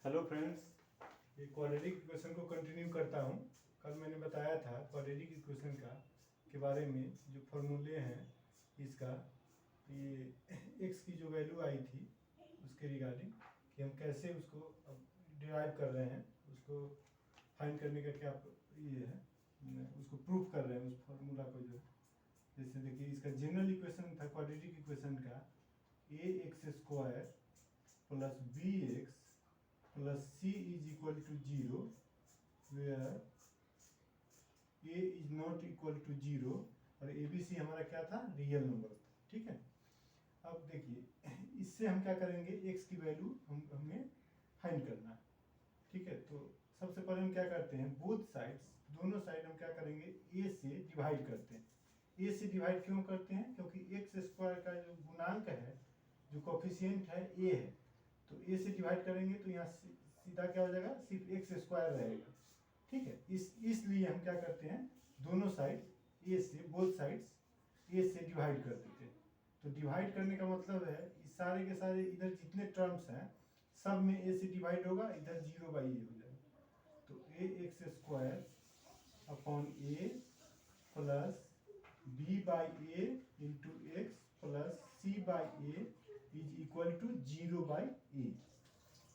Hello friends, ये quadratic equation को continue करता हूँ। कल मैंने बताया था क्वाड्रेटिक इक्वेशन के बारे में, जो फॉर्मूले हैं इसका, ये एक्स की जो वैल्यू आई थी उसके रिगार्डिंग कि हम कैसे उसको अब डिराइव कर रहे हैं, उसको फाइंड करने का क्या ये है, उसको प्रूव कर रहे हैं उस फार्मूला को। जो जैसे देखिए, इसका जनरल इक्वेशन था क्वाड्रेटिक इक्वेशन का, A X square plus B X plus C is equal to zero where A is not equal to zero, और ए बी सी हमारा क्या था, रियल नंबर था। ठीक है, अब देखिए इससे हम क्या करेंगे, एक्स की वैल्यू हमें फाइंड करना है। ठीक है, तो सबसे पहले हम क्या करते हैं, बोथ साइड्स, दोनों साइड हम क्या करेंगे, ए से डिवाइड करते हैं। ए से डिवाइड क्यों करते हैं, क्योंकि एक्स स्क्वायर का जो गुणांक है, जो कोफिशिएंट है, ए है। तो ए से डिवाइड करेंगे तो यहाँ सीधा क्या हो जाएगा, सिर्फ एक्स स्क्वायर रहेगा। ठीक है, इसलिए हम क्या करते हैं, दोनों साइड ए से, बोथ साइड्स ए से डिवाइड कर देते हैं। तो डिवाइड करने का मतलब है इस सारे के सारे इधर जितने टर्म्स हैं सब में ए से डिवाइड होगा, इधर जीरो बाई ए हो जाएगा। तो A X square upon A plus B by A into x plus C by A is equal to zero by A.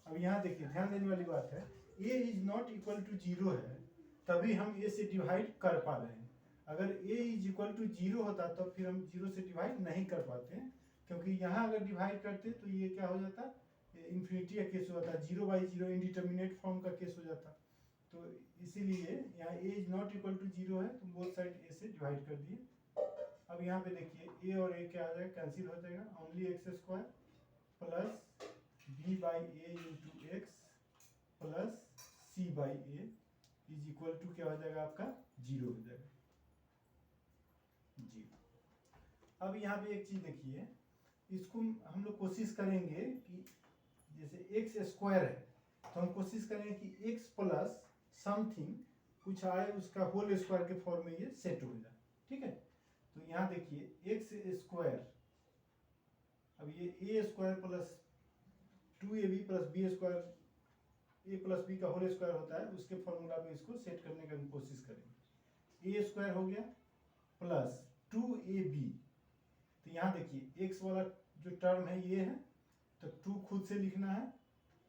अब यहाँ देखिए, ध्यान देने वाली बात है, A is not equal to zero है तभी हम ए से डिवाइड कर पा रहे हैं। अगर ए इज इक्वल टू जीरो होता तो फिर हम जीरो से डिवाइड नहीं कर पाते हैं, क्योंकि यहाँ अगर डिवाइड करते तो ये क्या हो जाता, इन्फिनिटी का केस हो जाता, zero by zero indeterminate form का केस हो जाता। तो इसीलिए यहाँ A is not equal to zero है, तो बोथ साइड ए से डिवाइड कर दिए। अब यहाँ पे देखिए, ए और ए क्या आ जाएगा, कैंसिल हो जाएगा, only x square plus B by A into x plus C by A is equal to क्या हो जाएगा, आपका जीरो हो जाएगा, जीरो। अब यहाँ पे एक चीज देखिए, इसको हम लोग कोशिश करेंगे कि जैसे एक्स स्क्वायर है तो हम कोशिश करेंगे कि एक्स प्लस समथिंग कुछ आए, उसका होल स्क्वायर के फॉर्म में ये सेट हो जाए। ठीक है, तो यहाँ देखिए एक्स स्क्वायर, अब ये A square plus two A B plus B square, A plus B का होल स्क्वायर होता है, उसके फॉर्मूला पे इसको सेट करने का हम कोशिश करेंगे। ए स्क्वायर हो गया प्लस टू ए बी, तो यहाँ देखिए एक्स वाला जो टर्म है ये है, तो टू खुद से लिखना है,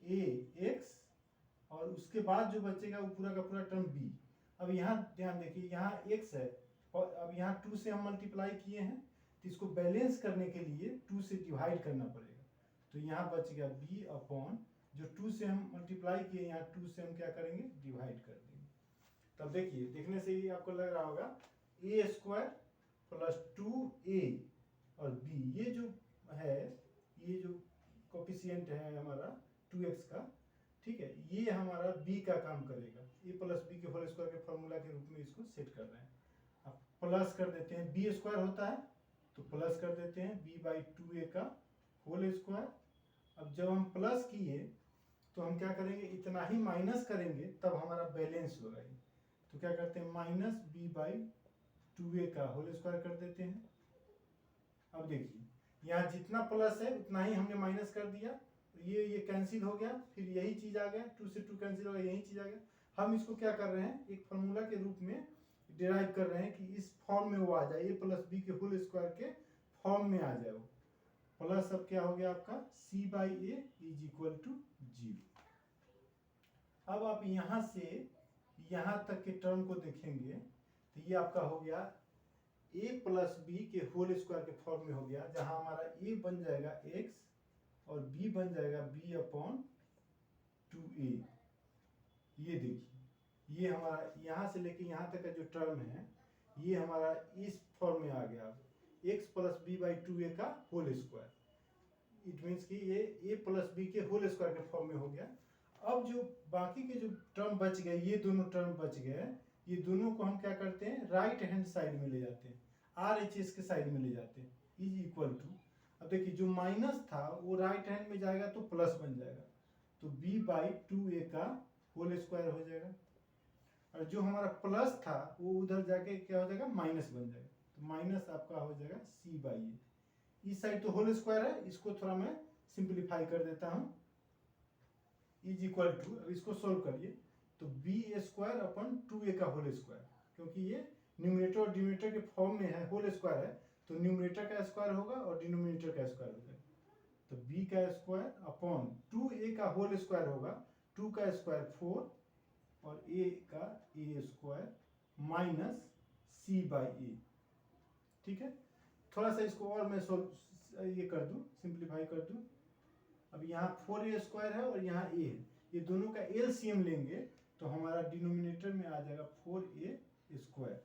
ए एक्स, और उसके बाद जो बचेगा वो पूरा का पूरा टर्म बी। अब यहाँ ध्यान देखिए, यहाँ एक्स है और अब यहाँ टू से हम मल्टीप्लाई किए हैं, तो इसको बैलेंस करने के लिए टू से डिवाइड करना पड़ेगा। तो यहाँ बच गया बी अपॉन, जो टू से हम मल्टीप्लाई किए, यहाँ टू से हम क्या करेंगे, डिवाइड कर देंगे। तब देखिए, देखने से ही आपको लग रहा होगा ए स्क्वायर प्लस टू ए और बी, ये जो है, ये जो कोफिशिएंट है हमारा 2x का, ठीक है, ये हमारा b का काम करेगा। a प्लस बी के होल स्क्वायर के फॉर्मूला के रूप में इसको सेट कर रहे हैं। अब प्लस कर देते हैं, b स्क्वायर होता है तो प्लस कर देते हैं b बाई टू ए का होल स्क्वायर। अब जब हम प्लस किए तो हम क्या करेंगे, इतना ही माइनस करेंगे तब हमारा बैलेंस होगा ये। तो क्या करते हैं, minus B by two A का होल स्क्वायर कर देते हैं। अब देखिए, यहाँ जितना प्लस है उतना ही हमने माइनस कर दिया, तो ये कैंसिल हो गया, फिर यही चीज आ गया, टू से टू कैंसिल हो गया, यही चीज आ गया। हम इसको क्या कर रहे हैं, एक फॉर्मूला के रूप में डिराइव कर रहे हैं कि इस फॉर्म में वो आ जाए, ए प्लस बी के होल स्क्वायर के फॉर्म में आ जाए वो। प्लस अब क्या हो गया आपका, C by A is equal to zero. अब आप यहाँ से यहाँ तक के टर्म को देखेंगे तो ये आपका हो गया a प्लस बी के होल स्क्वायर के फॉर्म में हो गया, जहां हमारा a बन जाएगा x और b बन जाएगा b अपॉन टू ए। ये देखिए, ये हमारा यहाँ से लेके यहाँ तक का जो टर्म है ये हमारा इस फॉर्म में आ गया, x plus B by two A का होल स्क्वायर। इट मीन्स कि ये a प्लस बी के होल स्क्वायर के फॉर्म में हो गया। अब जो बाकी के जो टर्म बच गए, ये दोनों टर्म बच गए, ये दोनों को हम क्या करते हैं, राइट हैंड साइड में ले जाते हैं, आर एच एस के साइड में ले जाते हैं, इज इक्वल टू। अब देखिए, जो माइनस था वो राइट हैंड में जाएगा तो प्लस बन जाएगा, तो बी बाई टू ए का होल स्क्वायर हो जाएगा, और जो हमारा प्लस था वो उधर जाके क्या हो जाएगा, माइनस बन जाएगा, तो माइनस आपका हो जाएगा सी बाई ए। इस साइड तो होल स्क्वायर है, इसको थोड़ा मैं सिंप्लीफाई कर देता हूँ, इज इक्वल टू, अब इसको सोल्व करिए तो बी स्क्वायर अपन 2a का होल स्क्वायर, क्योंकि ये न्यूमरेटर और डिनोमिनेटर के फॉर्म में है, होल स्क्वायर है, तो न्यूमरेटर का स्क्वायर होगा और डिनोमिनेटर का स्क्वायर हो जाएगा। तो b का स्क्वायर अपॉन 2a का होल स्क्वायर होगा, 2 का स्क्वायर 4 और a का a square minus c by A. ठीक है, थोड़ा सा इसको और मैं ये कर दूं, सिंप्लीफाई कर दूं। अब यहाँ 4a स्क्वायर है और यहाँ a है, ये दोनों का एलसीएम लेंगे तो हमारा डिनोमिनेटर में आ जाएगा 4a स्क्वायर।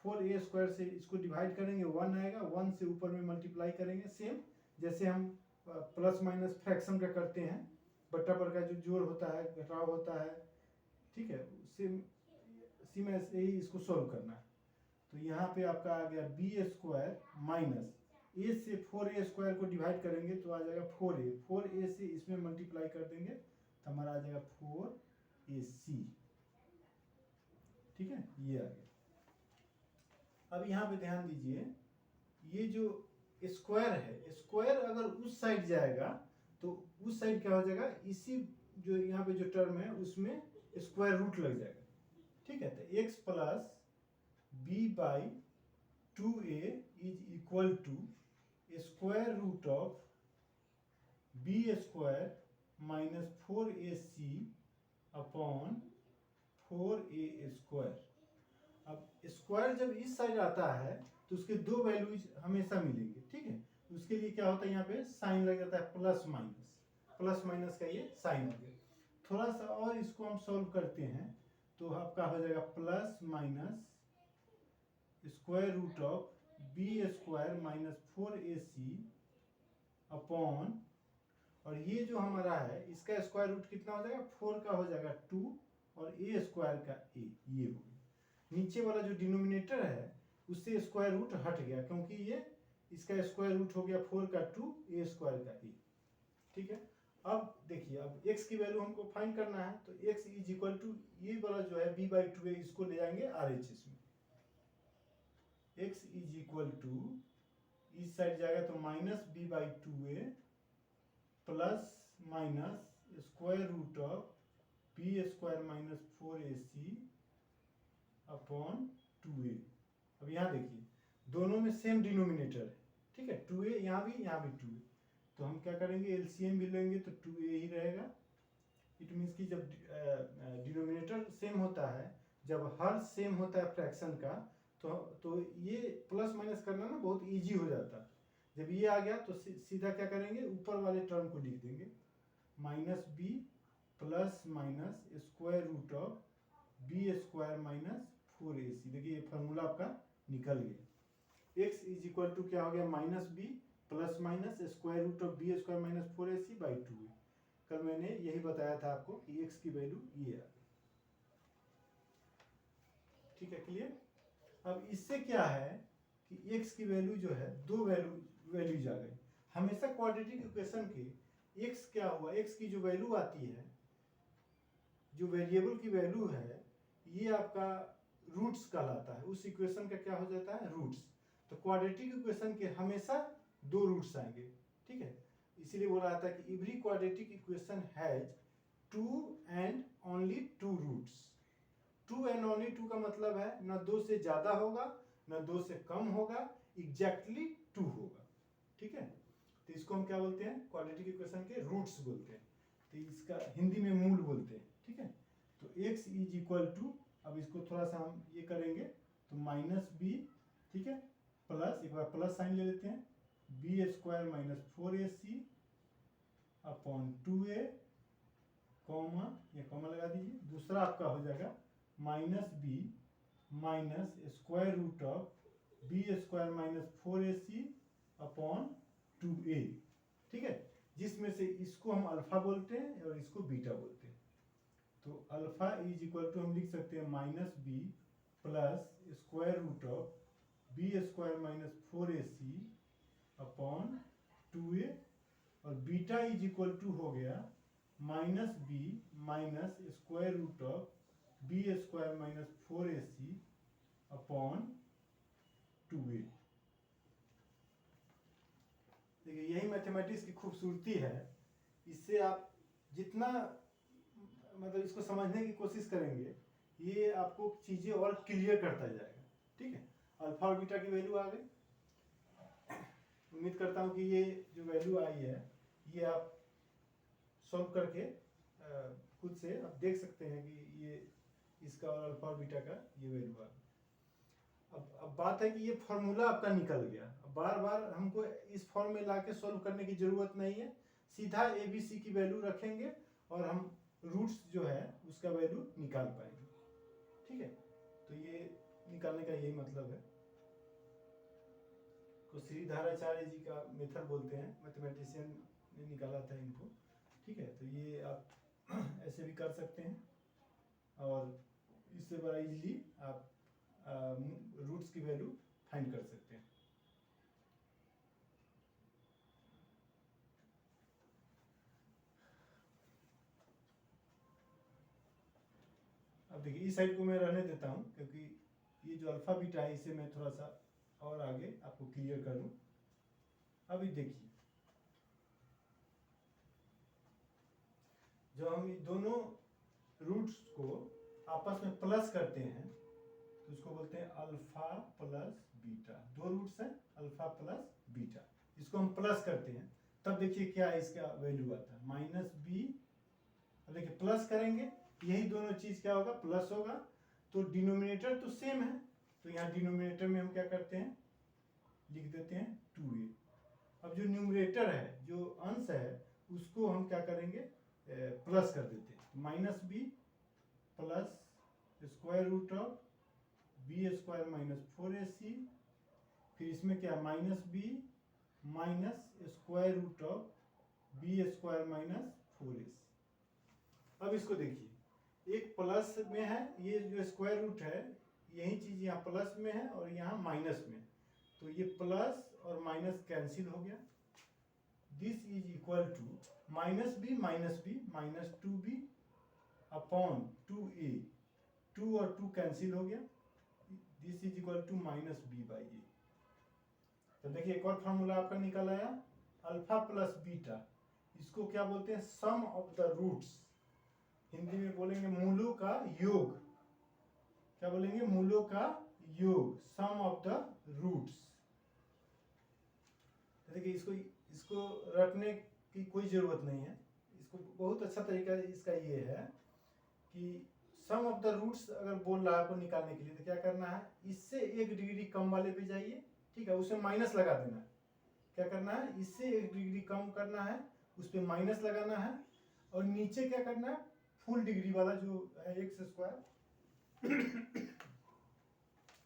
4a स्क्वायर से इसको डिवाइड करेंगे 1 आएगा, 1 से ऊपर में मल्टीप्लाई करेंगे, सेम जैसे हम प्लस माइनस फ्रैक्शन का करते हैं, बट्टा पर का जो जोड़ होता है घटाव होता है। ठीक है, उसी में से ही इसको सॉल्व करना है। तो यहाँ पे आपका आ गया बी स्क्वायर माइनस ए से 4a स्क्वायर को डिवाइड करेंगे तो आ जाएगा 4a, 4a से इसमें मल्टीप्लाई कर देंगे तो हमारा आ जाएगा 4ac। ठीक है, ये आ गया। अब यहाँ पे ध्यान दीजिए, ये जो स्क्वायर है, स्क्वायर अगर उस साइड जाएगा तो उस साइड क्या हो जाएगा, इसी जो यहाँ पे जो टर्म है उसमें स्क्वायर रूट लग जाएगा। ठीक है, तो x plus B by 2a is equal to square root of b square minus 4ac upon 4a square. अब स्क्वायर जब इस साइड आता है तो उसके दो वैल्यूज हमेशा मिलेंगे। ठीक है, उसके लिए क्या होता है, यहाँ पे साइन लग जाता है प्लस माइनस, प्लस माइनस का ये साइन हो गया। थोड़ा सा और इसको हम सॉल्व करते हैं तो आपका हो जाएगा plus minus square root of b square minus 4ac upon, और ये जो हमारा है इसका स्क्वायर रूट कितना हो जाएगा, 4 का हो जाएगा 2 और a स्क्वायर का a, ये हो गया। नीचे वाला जो डिनोमिनेटर है उससे स्क्वायर रूट हट गया, क्योंकि ये इसका स्क्वायर रूट हो गया 4 का 2, a स्क्वायर का a। ठीक है, अब देखिए, अब x की वैल्यू हमको फाइंड करना है तो x इज इक्वल टू ये वाला जो है b बाई 2a, इसको ले जाएंगे RHS में। x इज इक्वल टू इस साइड जाएगा तो minus b by 2a plus minus square root of b square minus 4ac upon 2a। अब यहाँ देखिए दोनों में सेम डिनोमिनेटर है। ठीक है, 2a यहाँ भी 2a, तो हम क्या करेंगे, एलसीएम भी लेंगे तो 2a ही रहेगा। इट मीन्स कि जब डिनोमिनेटर सेम होता है, जब हर सेम होता है फ्रैक्शन का, तो ये प्लस माइनस करना ना बहुत इजी हो जाता है। जब ये आ गया तो सीधा क्या करेंगे, ऊपर वाले टर्म को लिख देंगे, minus b plus minus square root of b square minus 4ac। देखिए ये फार्मूला आपका निकल गया। x इज इक्वल टू क्या हो गया, minus b plus minus square root of b square minus 4ac by 2a। कल मैंने यही बताया था आपको कि x की वैल्यू ये आ गई। ठीक है, क्लियर। अब इससे क्या है कि x की वैल्यू जो है, दो वैल्यूज आ गई। हमेशा क्वाड्रेटिक इक्वेशन के x क्या हुआ, x की जो वैल्यू आती है, जो वेरिएबल की वैल्यू है, ये आपका रूट्स कहलाता है। उस इक्वेशन का क्या हो जाता है, रूट्स। तो क्वाड्रेटिक इक्वेशन के हमेशा दो रूट्स आएंगे। ठीक है, इसीलिए बोला जाता है कि every quadratic equation has 2 and only 2 roots. 2 and only 2 का मतलब है ना 2 से ज्यादा होगा ना 2 से कम होगा, एग्जैक्टली 2 होगा। ठीक है, तो इसको हम क्या बोलते हैं, क्वाड्रेटिक इक्वेशन के रूट्स बोलते हैं। तो इसका हिंदी में मूल बोलते हैं। ठीक है, तो x इज इक्वल टू, अब इसको थोड़ा सा हम ये करेंगे तो माइनस बी, ठीक है, प्लस, एक बार प्लस साइन ले लेते हैं, b square minus 4ac upon 2a, comma, ये कॉमा लगा दीजिए। दूसरा आपका हो जाएगा minus B minus square root of b square minus 4ac upon 2a। ठीक है, जिसमें से इसको हम अल्फा बोलते हैं और इसको बीटा बोलते हैं। तो अल्फा इज इक्वल टू हम लिख सकते हैं minus b plus square root of b square minus 4ac upon 2a, और बीटा इज इक्वल टू हो गया minus B minus square root of b square minus 4ac upon 2a। देखिए यही mathematics की खूबसूरती है। इससे आप जितना मतलब इसको समझने की कोशिश करेंगे, ये आपको चीज़ें और क्लियर करता जाएगा। ठीक है, अल्फा और बीटा की वैल्यू आ गई। उम्मीद करता हूँ कि ये जो वैल्यू आई है ये आप सॉल्व करके खुद से आप देख सकते हैं कि ये इसका और अल्फा और बीटा का ये वैल्यू आ गई। अब बात है कि ये फॉर्मूला आपका निकल गया। अब बार बार हमको इस फॉर्म में ला के सॉल्व करने की ज़रूरत नहीं है, सीधा ए बी सी की वैल्यू रखेंगे और हम रूट्स जो है उसका वैल्यू निकाल पाएंगे। ठीक है, तो ये निकालने का यही मतलब है। तो श्रीधराचार्य जी का मेथड बोलते हैं, मैथमेटिशियन ने निकाला था इनको। ठीक है, तो ये आप ऐसे भी कर सकते हैं और इससे बड़ा इजीली आप रूट्स की वैल्यू फाइंड कर सकते हैं। अब देखिए इस साइड को मैं रहने देता हूँ, क्योंकि ये जो अल्फा बीटा है इसे मैं थोड़ा सा और आगे आपको क्लियर कर दूँ। अभी देखिए, जब हम ये दोनों रूट्स को आपस में प्लस करते हैं तो उसको बोलते हैं अल्फा प्लस बीटा। दो रूट्स हैं अल्फा प्लस बीटा, इसको हम प्लस करते हैं तब देखिए क्या इसका वैल्यू आता है, माइनस बी। अब देखिए प्लस करेंगे, यही दोनों चीज क्या होगा, प्लस होगा। तो डिनोमिनेटर तो सेम है, तो यहाँ डिनोमिनेटर में हम क्या करते हैं, लिख देते हैं 2a। अब जो न्यूमरेटर है, जो अंश है, उसको हम क्या करेंगे, प्लस कर देते हैं। Minus b plus square root of b square minus 4ac, फिर इसमें क्या, minus B minus square root of b square minus 4ac। अब इसको देखिए, एक प्लस में है, ये जो स्क्वायर रूट है यही चीज यहाँ प्लस में है और यहाँ माइनस में, तो ये प्लस और माइनस कैंसिल हो गया। This is equal to minus B minus 2b upon 2a, 2 और 2 कैंसिल हो गया। This is equal to minus B by A. तो देखिए एक और फॉर्मूला आपका निकल आया, अल्फा प्लस बीटा, इसको क्या बोलते हैं, सम ऑफ द रूट्स। हिंदी में बोलेंगे मूलों का योग। क्या बोलेंगे, मूलों का योग, सम ऑफ द रूट्स। देखिए इसको रटने की कोई जरूरत नहीं है, इसको बहुत अच्छा तरीका इसका ये है कि सम ऑफ द रूट्स अगर बोल रहा है आपको निकालने के लिए तो क्या करना है, इससे 1 डिग्री कम वाले पे जाइए। ठीक है, उसमें माइनस लगा देना है। क्या करना है, इससे 1 डिग्री कम करना है, उस पर माइनस लगाना है, और नीचे क्या करना है, फुल डिग्री वाला जो है एक्स स्क्वायर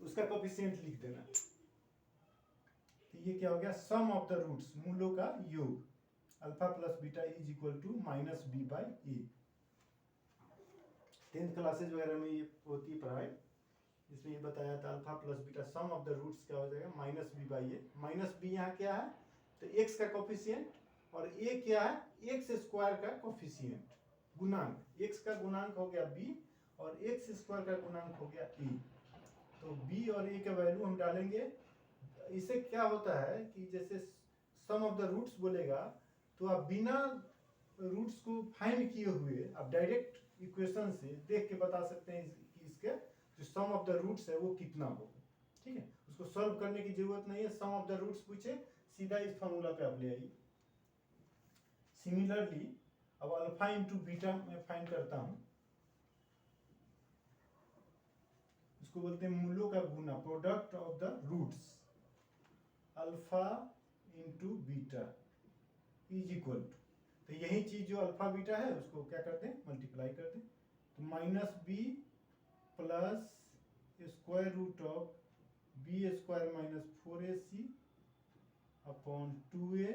उसका कोफिशिएंट लिख देना। तो ये क्या हो गया, सम ऑफ द रूट्स, मूलों का योग, alpha plus beta is equal to minus B by a. 10th classes वगैरह में ये होती है पढ़ाई, इसमें ये बताया था alpha plus beta sum of the roots क्या हो जाएगा, minus B by a. Minus b यहाँ क्या है, तो एक्स का कोफिशिएंट, और ए क्या है, एक्स स्क्वायर का कोफिशिएंट, गुणांक। एक्स का गुणांक हो गया बी और एक्स स्क्वायर का गुणांक हो गया ए। तो बी और ए का वैल्यू हम डालेंगे। इससे क्या होता है कि जैसे सम ऑफ द रूट्स बोलेगा तो आप बिना रूट्स को फाइंड किए हुए आप डायरेक्ट इक्वेशन से देख के बता सकते हैं कि इसके जो सम ऑफ द रूट्स है वो कितना होगा। ठीक है, उसको सॉल्व करने की जरूरत नहीं है, सम ऑफ द रूट्स पूछे सीधा इस फॉर्मूला पे आप ले आइए। सिमिलरली अब अल्फा इंटू बीटा मैं फाइंड करता हूं, इसको बोलते हैं मूलों का गुना, product of the roots. Alpha into beta is equal to, तो यही चीज जो अल्फा बीटा है उसको क्या करते हैं, मल्टीप्लाई कर दें। तो minus b plus square root of b square minus 4ac upon 2a,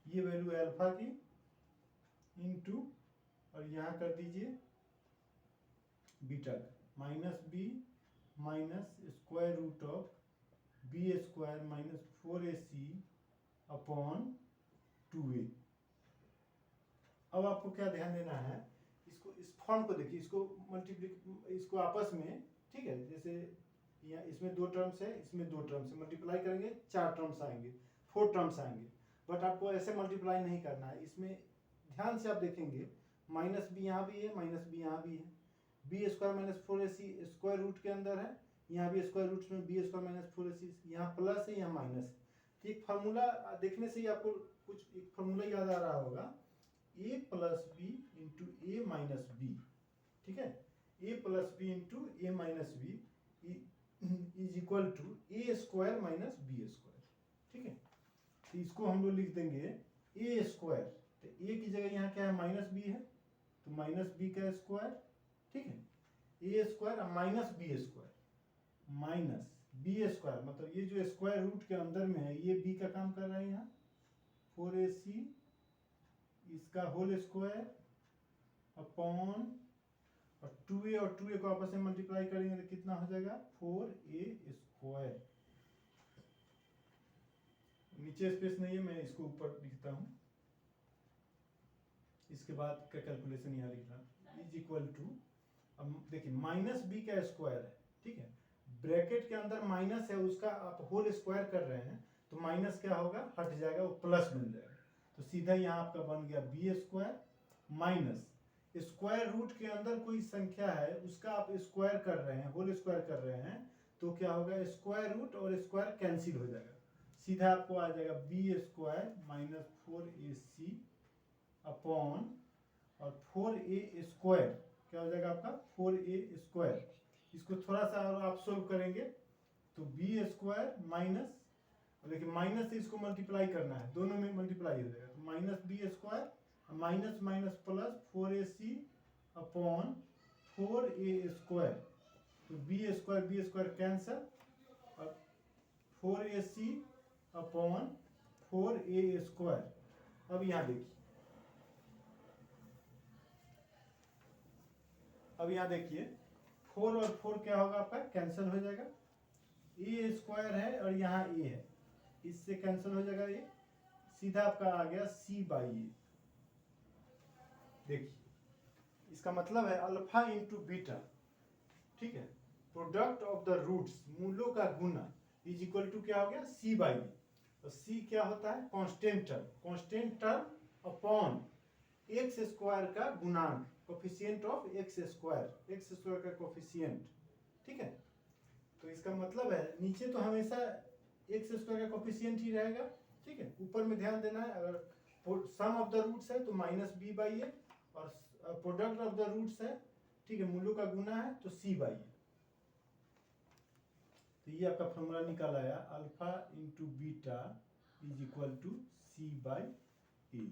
ये वैल्यू है अल्फा की, इंटू और यहाँ कर दीजिए बीटा का, minus B minus square root of b square minus 4ac upon 2a। अब आपको क्या ध्यान देना है, इसको इस फॉर्म को देखिए, इसको इसको आपस में, ठीक है, जैसे यहाँ इसमें 2 टर्म्स है, इसमें 2 टर्म्स है, मल्टीप्लाई करेंगे 4 टर्म्स आएंगे, 4 टर्म्स आएंगे। बट आपको ऐसे मल्टीप्लाई नहीं करना है, इसमें ध्यान से आप देखेंगे माइनस बी यहाँ भी है, माइनस बी यहाँ भी है, b square minus 4ac square root के अंदर है, यहाँ भी स्क्वायर रूट में बी स्क्वायर माइनस 4ac, यहाँ प्लस है यहाँ माइनस है। तो एक फार्मूला देखने से ही आपको कुछ एक फार्मूला याद आ रहा होगा, a plus b into a minus b, ठीक है, a plus b into a minus b is equal to a square minus B square, ठीक है। तो इसको हम लोग लिख देंगे ए स्क्वायर, तो ए की जगह यहाँ क्या है माइनस बी है, तो माइनस बी का स्क्वायर, ठीक है, A square minus B square, minus B square, मतलब ये जो स्क्वायर रूट के अंदर में है ये बी का काम कर रहा है यहाँ, 4ac इसका होल स्क्वायर अपॉन और 2a और 2a को आपस में मल्टीप्लाई करेंगे तो कितना हो जाएगा 4a स्क्वायर। नीचे स्पेस नहीं है, मैं इसको ऊपर लिखता हूँ, इसके बाद का कैलकुलेशन यहाँ लिख रहा इज इक्वल टू, अब देखिए माइनस बी का स्क्वायर है, ठीक है, ब्रैकेट के अंदर माइनस है, उसका आप होल स्क्वायर कर रहे हैं तो माइनस क्या होगा हट जाएगा, वो प्लस बन जाएगा, तो सीधा यहाँ आपका बन गया b square minus square root के अंदर कोई संख्या है उसका आप स्क्वायर कर रहे हैं, होल स्क्वायर कर रहे हैं, तो क्या होगा स्क्वायर रूट और स्क्वायर कैंसिल हो जाएगा, सीधा आपको आ जाएगा B square minus 4ac upon और 4a स्क्वायर क्या हो जाएगा आपका 4a स्क्वायर। इसको थोड़ा सा और आप सोल्व करेंगे तो बी स्क्वायर माइनस, देखिए माइनस से इसको मल्टीप्लाई करना है, दोनों में मल्टीप्लाई हो जाएगा, तो minus B square minus minus plus 4ac upon 4a square, तो बी स्क्वायर कैंसल और 4ac अपॉन 4a स्क्वायर। अब यहाँ देखिए, अब यहाँ देखिए 4 और 4 क्या होगा आपका कैंसिल हो जाएगा, ए स्क्वायर है और यहाँ ए है, इससे कैंसिल हो जाएगा, ये सीधा आपका आ गया c बाई ए। देखिए इसका मतलब है अल्फा इंटू बीटा, ठीक है, प्रोडक्ट ऑफ द रूट्स मूलों का गुना इज इक्वल टू क्या हो गया c बाई ए, तो c क्या होता है constant term upon x square का गुणांक, कोफिशिएंट ऑफ एक्स स्क्वायर का कोफिशिएंट, ठीक है। तो इसका मतलब है नीचे तो हमेशा एक्स स्क्वायर का कोफिशिएंट ही रहेगा, ठीक है, ऊपर में ध्यान देना है, अगर सम ऑफ द रूट्स है तो माइनस बी बाई ए और प्रोडक्ट ऑफ द रूट्स है, ठीक है, मूलों का गुना है तो c बाई ए। तो ये आपका फॉर्मूला निकाल आया alpha into beta is equal to c by A,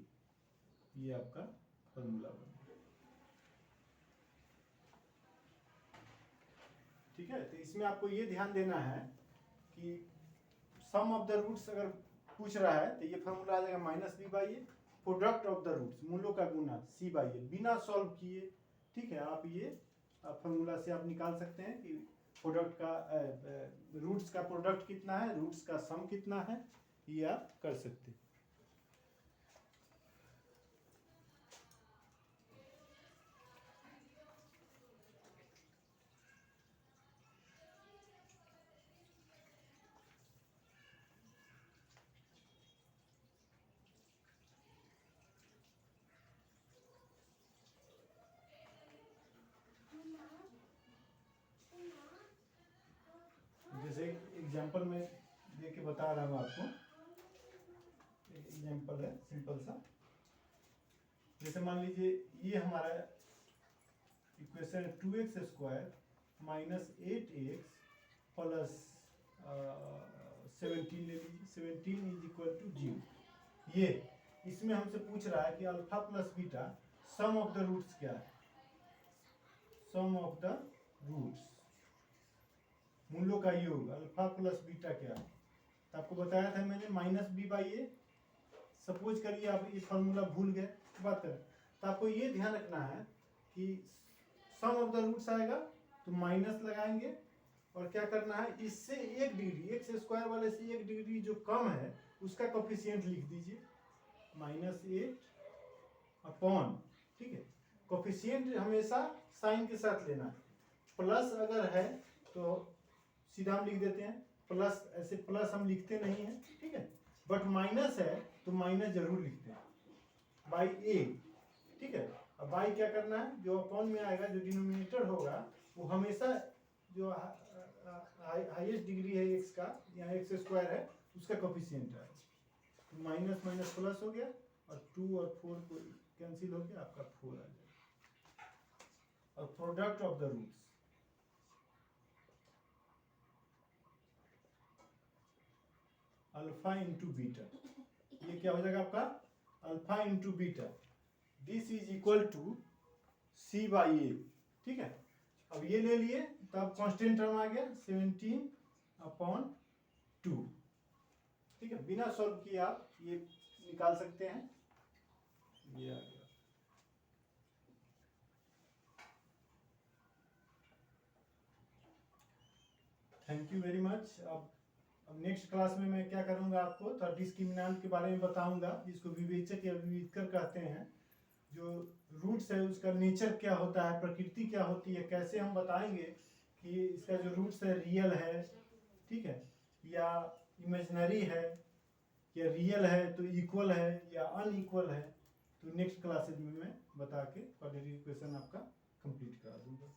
ये आपका फॉर्मूला बन गया, ठीक है। तो इसमें आपको ये ध्यान देना है कि सम ऑफ द रूट्स अगर पूछ रहा है तो ये फॉर्मूला आ जाएगा minus B by A, product of the roots मूलों का गुना c बाई ए, बिना सॉल्व किए, ठीक है, आप ये फॉर्मूला से आप निकाल सकते हैं कि प्रोडक्ट का रूट्स का प्रोडक्ट कितना है, रूट्स का सम कितना है, ये आप कर सकते हैं। जैसे एग्जांपल में दे के बता रहा हूँ आपको, एग्जांपल है सिंपल सा, जैसे मान लीजिए ये हमारा equation 2x square minus 8x plus 17 ले लीजिए, 17 इज इक्वल टू 0। ये इसमें हमसे पूछ रहा है कि alpha plus beta sum of the roots क्या है, सम ऑफ द रूट्स मूलों का योग अल्फा प्लस बीटा क्या है, तो आपको बताया था मैंने minus B by A. Suppose करिए आप ये फॉर्मूला भूल गए, बात करें तो आपको ये ध्यान रखना है कि सम ऑफ द रूट्स आएगा तो माइनस लगाएंगे और क्या करना है, इससे 1 डिग्री एक्स स्क्वायर वाले से 1 डिग्री जो कम है उसका कोफिशिएंट लिख दीजिए -8 अपॉन, ठीक है, कोफिशिएंट हमेशा साइन के साथ लेना है, प्लस अगर है तो सीधा हम लिख देते हैं प्लस, ऐसे प्लस हम लिखते नहीं हैं, ठीक है, बट माइनस है तो माइनस जरूर लिखते हैं बाई ए, ठीक है, अब बाई क्या करना है, जो अपॉन में आएगा, जो डिनोमिनेटर होगा वो हमेशा जो हाईएस्ट डिग्री है एक्स का, यहाँ एक्स स्क्वायर है, उसका कोफिशिएंट है। तो माइनस माइनस प्लस हो गया और 2 और 4 को कैंसिल हो गया, आपका 4 आ जाएगा। और product of the roots, alpha into beta, ये क्या हो जाएगा आपका alpha into beta, this is equal to C by A. ठीक है, अब ये ले लिए तब कांस्टेंट टर्म आ गया 17/2। ठीक है, बिना सॉल्व किए आप ये निकाल सकते हैं, ये आ गया। Thank you very much. अब नेक्स्ट क्लास में मैं क्या करूंगा, आपको थोड़ा डिस्क्रिमिनेंट के बारे में बताऊंगा, जिसको विवेचक या विविधकर कहते हैं। जो रूट्स है उसका नेचर क्या होता है, प्रकृति क्या होती है, कैसे हम बताएंगे कि इसका जो रूट्स है रियल है, ठीक है, या इमेजिनरी है, या रियल है तो इक्वल है या अनइक्वल है। तो नेक्स्ट क्लासेज में मैं बता के क्वाड्रेटिक इक्वेशन आपका कंप्लीट करा दूंगा।